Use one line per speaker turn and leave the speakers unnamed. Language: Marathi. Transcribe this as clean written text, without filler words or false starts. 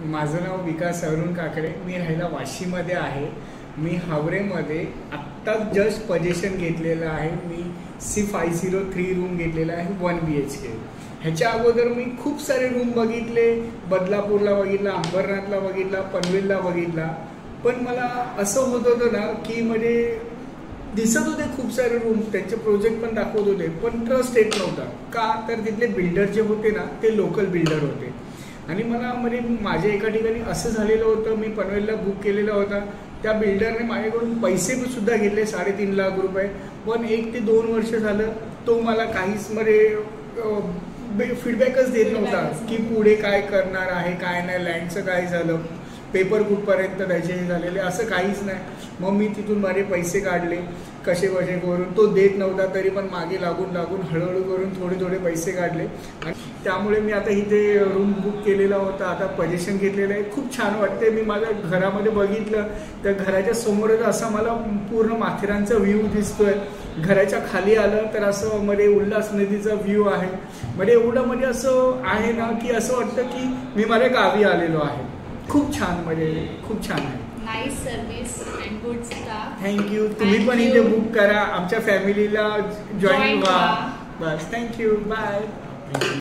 माझं नाव विकास अरुण काकडे. मी राहायला वाशीमध्ये आहे. मी हावरेमध्ये आत्ताच जस्ट पोझिशन घेतलेलं आहे. मी C503 रूम घेतलेला आहे 1 BHK. ह्याच्या अगोदर मी खूप सारे रूम बघितले. बदलापूरला बघितला, अंबरनाथला बघितला, पनवेलला बघितला. पण मला असं होत होतं ना की म्हणजे दिसत होते खूप सारे रूम, त्यांचे प्रोजेक्ट पण दाखवत होते, पण ट्रस्ट येत नव्हता. का तर तिथले बिल्डर जे होते ना ते लोकल बिल्डर होते. आणि मला म्हणजे माझ्या एका ठिकाणी असं झालेलं होतं, मी पनवेलला बुक केलेला होता. त्या बिल्डरने माझ्याकडून पैसे सुद्धा घेतले 3.5 लाख रुपये. पण 1 ते 2 वर्ष झालं तो मला काहीच म्हणजे फीडबॅकच देत नव्हता की पुढे काय करणार आहे, काय नाही, लँडचं काय झालं, पेपर कुठपर्यंत त्याचे झालेले, असं काहीच नाही. मग मी तिथून माझे पैसे काढले कसे करून. तो देत नव्हता तरी पण मागे लागून हळूहळू करून थोडे पैसे काढले. आणि त्यामुळे मी आता इथे रूम बुक केलेला होता. आता पोझिशन घेतलेलं आहे. खूप छान वाटते. मी माझ्या घरामध्ये बघितलं तर घराच्या समोरच असा मला पूर्ण माथेरानचा व्ह्यू दिसतोय. घराच्या खाली आलं तर असं मध्ये उल्हास नदीचा व्ह्यू आहे. म्हणजे एवढं म्हणजे असं आहे ना की असं वाटतं की मी माझ्या गावी आलेलो आहे. खूप छान, म्हणजे खूप छान आहे.
Nice service and good staff.
Thank you. तुम्ही पण इथे बुक करा, आमच्या फॅमिलीला जॉईन व्हा. बस, थँक्यू, बाय.